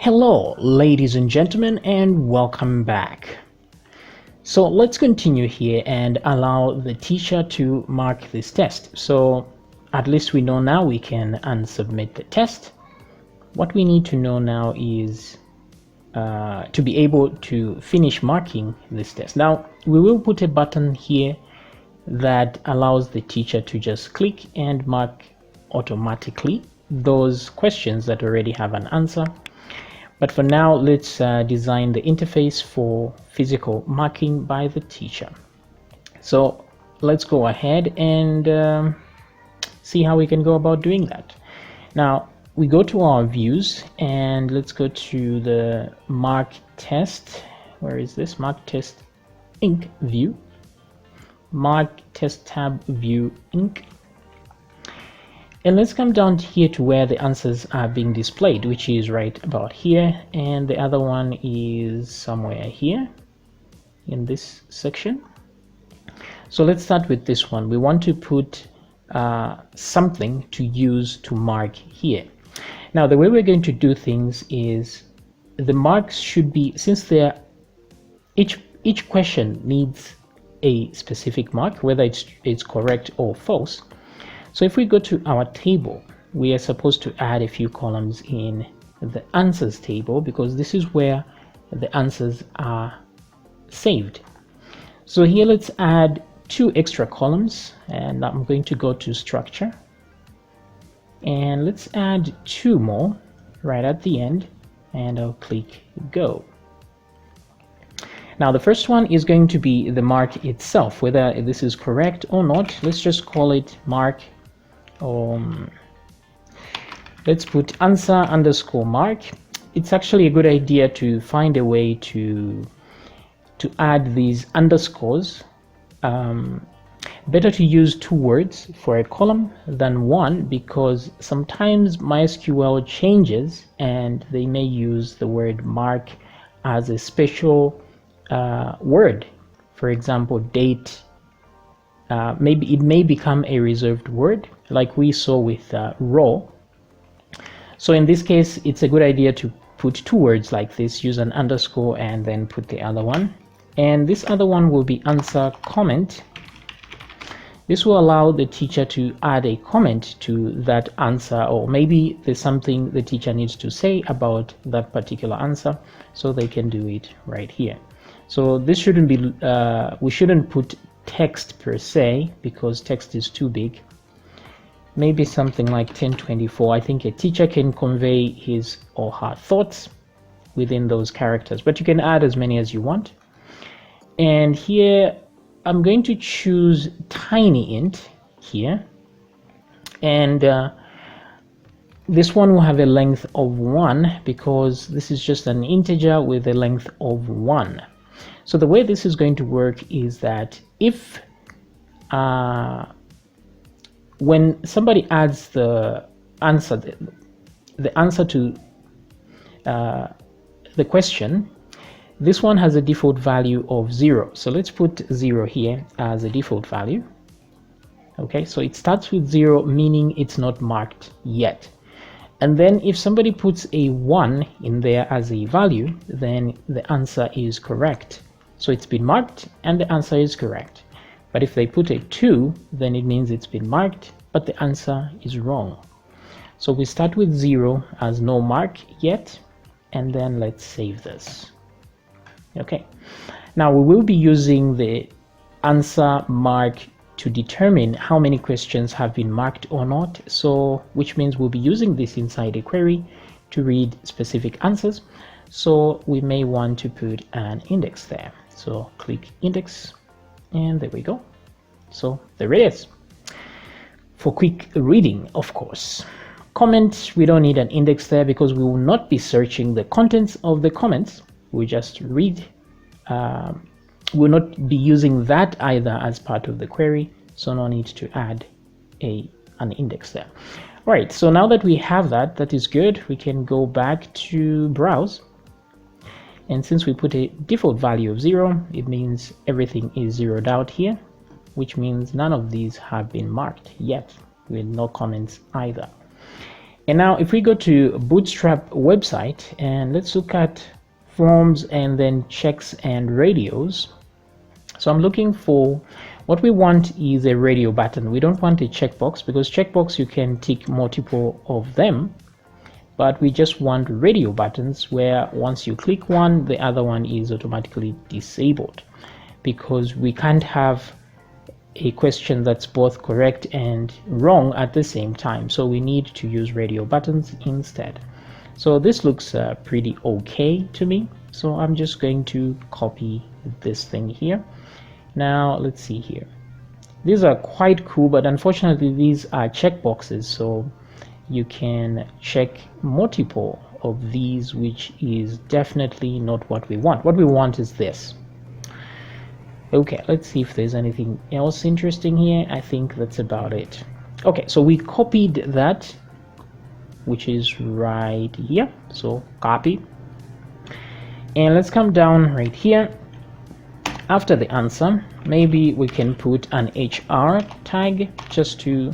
Hello, ladies and gentlemen, and welcome back. So let's continue here and allow the teacher to mark this test. So at least we know now we can unsubmit the test. What we need to know now is to be able to finish marking this test. Now we will put a button here that allows the teacher to just click and mark automatically those questions that already have an answer. But for now, let's design the interface for physical marking by the teacher. So let's go ahead and see how we can go about doing that. Now we go to our views and let's go to the mark test. Where is this? Mark test Inc. view. Mark test tab view Inc. And let's come down here to where the answers are being displayed, which is right about here, and the other one is somewhere here in this section. So let's start with this one. We want to put something to use to mark here. Now the way we're going to do things is the marks should be, since each question needs a specific mark, whether it's correct or false. So if we go to our table, we are supposed to add a few columns in the answers table because this is where the answers are saved. So here let's add 2 extra columns, and I'm going to go to structure and let's add 2 more right at the end, and I'll click go. Now the first one is going to be the mark itself, whether this is correct or not. Let's just call it mark. Let's put answer underscore mark. It's actually a good idea to find a way to add these underscores. Better to use 2 words for a column than 1, because sometimes MySQL changes and they may use the word mark as a special word. For example, date. Maybe it may become a reserved word, like we saw with raw. So in this case, it's a good idea to put 2 words like this, use an underscore and then put the other one. And this other one will be answer comment. This will allow the teacher to add a comment to that answer, or maybe there's something the teacher needs to say about that particular answer, so they can do it right here. So this shouldn't be, we shouldn't put text per se because text is too big. Maybe something like 1024. I think a teacher can convey his or her thoughts within those characters, but you can add as many as you want. And here I'm going to choose tinyInt here, and this one will have a length of 1 because this is just an integer with a length of 1. So the way this is going to work is that if when somebody adds the answer to the question, this one has a default value of 0. So let's put 0 here as a default value. Okay, so it starts with 0, meaning it's not marked yet. And then if somebody puts a 1 in there as a value, then the answer is correct. So it's been marked and the answer is correct. But if they put a 2, then it means it's been marked, but the answer is wrong. So we start with 0 as no mark yet, and then let's save this. Okay, now we will be using the answer mark to determine how many questions have been marked or not. So which means we'll be using this inside a query to read specific answers. So we may want to put an index there. So click index, and there we go. So there it is. For quick reading, of course. Comment, we don't need an index there because we will not be searching the contents of the comments. We just read. We'll not be using that either as part of the query, so no need to add an index there. All right, so now that we have that, that is good. We can go back to browse. And since we put a default value of 0, it means everything is zeroed out here, which means none of these have been marked yet, with no comments either. And now if we go to Bootstrap website and let's look at forms and then checks and radios. So I'm looking for, what we want is a radio button. We don't want a checkbox, because checkbox you can tick multiple of them, but we just want radio buttons where once you click one, the other one is automatically disabled, because we can't have a question that's both correct and wrong at the same time. So we need to use radio buttons instead. So this looks pretty okay to me. So I'm just going to copy this thing here. Now let's see here. These are quite cool, but unfortunately these are checkboxes. So you can check multiple of these, which is definitely not what we want. What we want is this. Okay, let's see if there's anything else interesting here. I think that's about it. Okay, so we copied that, which is right here. So copy. And let's come down right here. After the answer, maybe we can put an HR tag just to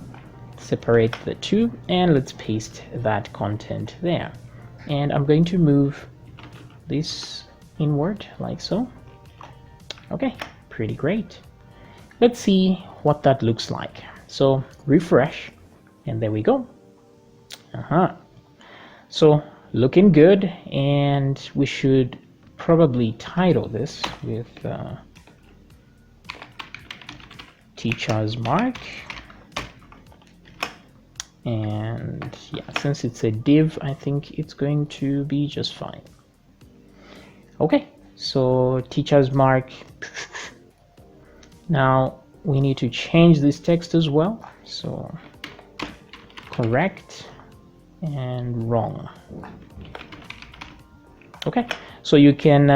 separate the two, and let's paste that content there. And I'm going to move this inward like so. Okay, pretty great. Let's see what that looks like. So refresh, and there we go. So looking good, and we should probably title this with teacher's mark. And yeah, since it's a div, I think it's going to be just fine. Okay, so teacher's mark. Now we need to change this text as well. So correct and wrong. Okay, so you can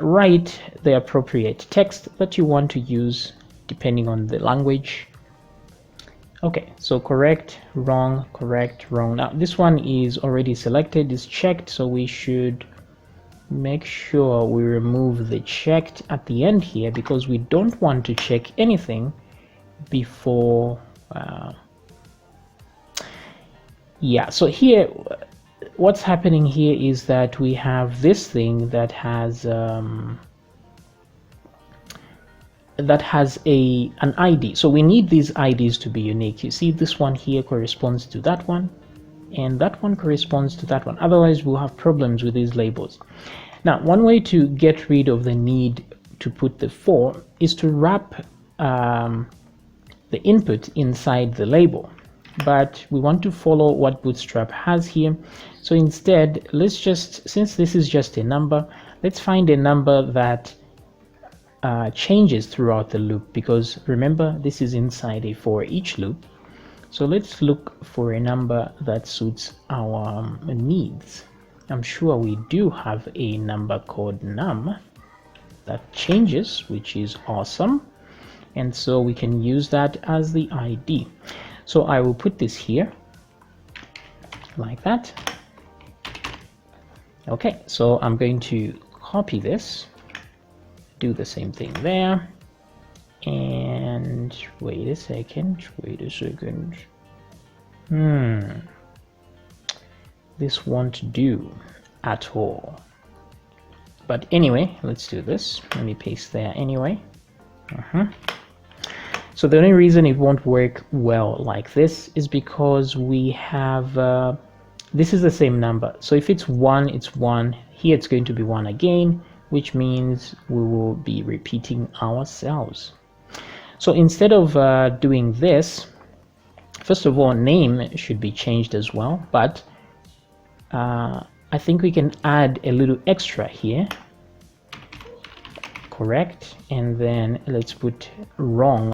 write the appropriate text that you want to use depending on the language. Okay, so correct, wrong, correct, wrong. Now this one is already selected, is checked, so we should make sure we remove the checked at the end here, because we don't want to check anything before yeah. So here what's happening here is that we have this thing that has an ID. So we need these IDs to be unique. You see, this one here corresponds to that one, and that one corresponds to that one. Otherwise we'll have problems with these labels. Now one way to get rid of the need to put the for is to wrap the input inside the label, but we want to follow what Bootstrap has here. So instead, let's just, since this is just a number, let's find a number that changes throughout the loop, because remember this is inside a for each loop. So let's look for a number that suits our needs. I'm sure we do have a number called num that changes, which is awesome, and so we can use that as the ID. So I will put this here like that. Okay, so I'm going to copy this, do the same thing there, and wait a second. This won't do at all. But anyway, let's do this. Let me paste there anyway. So the only reason it won't work well like this is because we have this is the same number. So if it's 1, it's 1. Here it's going to be 1 again, which means we will be repeating ourselves. So instead of doing this, first of all, name should be changed as well, but I think we can add a little extra here. Correct, and then let's put wrong.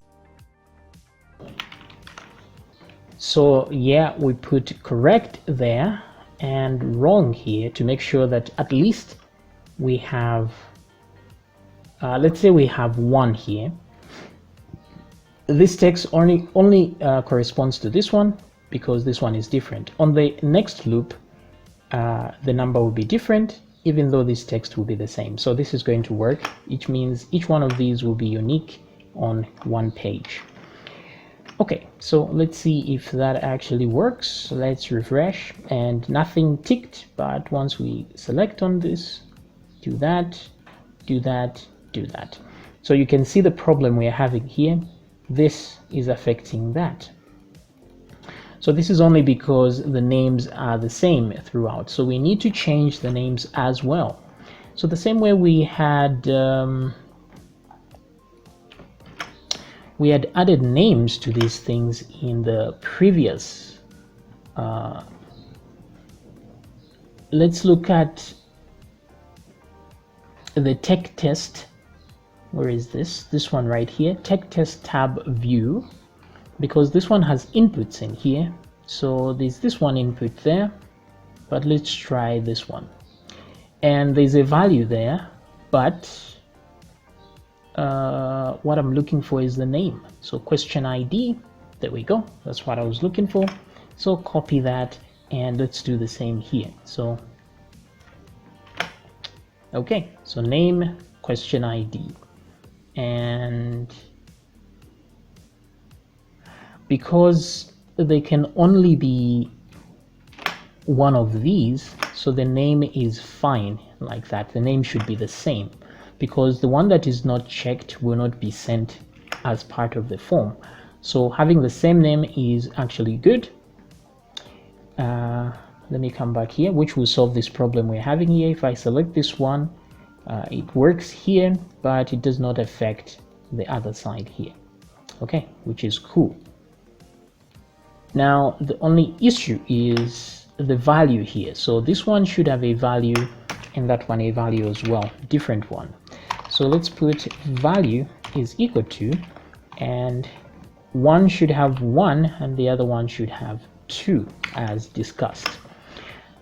So yeah, we put correct there and wrong here to make sure that at least we have, let's say we have 1 here. This text only corresponds to this one because this one is different. On the next loop, the number will be different, even though this text will be the same. So this is going to work, which means each one of these will be unique on one page. Okay, so let's see if that actually works. Let's refresh, and nothing ticked, but once we select on this, do that, do that, do that. So you can see the problem we are having here. This is affecting that. So this is only because the names are the same throughout. So we need to change the names as well. So the same way we had added names to these things in the previous. Let's look at the tech test. Where is this? This one right here, tech test tab view, because this one has inputs in here. So there's this one input there, but let's try this one. And there's a value there, but what I'm looking for is the name. So question ID, there we go. That's what I was looking for. So copy that, and let's do the same here. So, okay, so name, question ID. And because they can only be one of these, so the name is fine like that. The name should be the same, because the one that is not checked will not be sent as part of the form. So having the same name is actually good. Let me come back here, which will solve this problem we're having here. If I select this one, it works here, but it does not affect the other side here. Okay, which is cool. Now the only issue is the value here. So this one should have a value, and that one a value as well, different one. So let's put value is equal to, and one should have 1 and the other one should have 2 as discussed.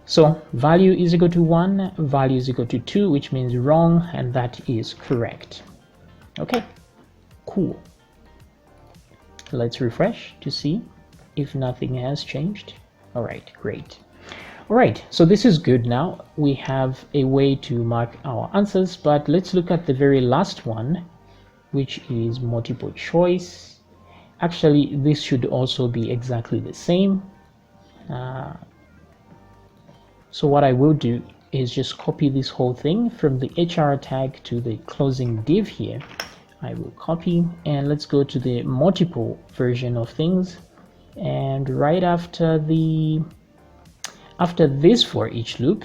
So value is equal to 1, value is equal to 2, which means wrong, and that is correct. Okay, cool. Let's refresh to see if nothing has changed. All right, great. All right, so this is good. Now we have a way to mark our answers, but let's look at the very last one, which is multiple choice. Actually, this should also be exactly the same. So what I will do is just copy this whole thing from the HR tag to the closing div here. I will copy, and let's go to the multiple version of things, and right after this for each loop,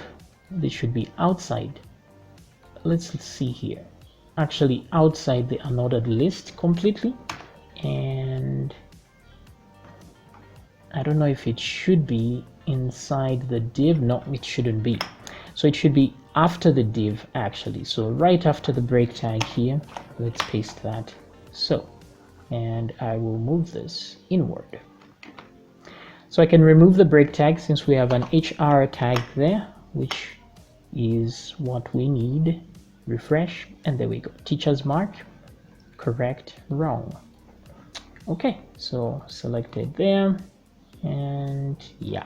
this should be outside. Let's see here, actually outside the unordered list completely, and I don't know if it should be inside the div. No, it shouldn't be. So it should be after the div actually. So right after the break tag here, let's paste that. So, and I will move this inward. So I can remove the break tag since we have an HR tag there, which is what we need. Refresh, and there we go. Teacher's mark, correct, wrong. Okay, so selected there, and yeah.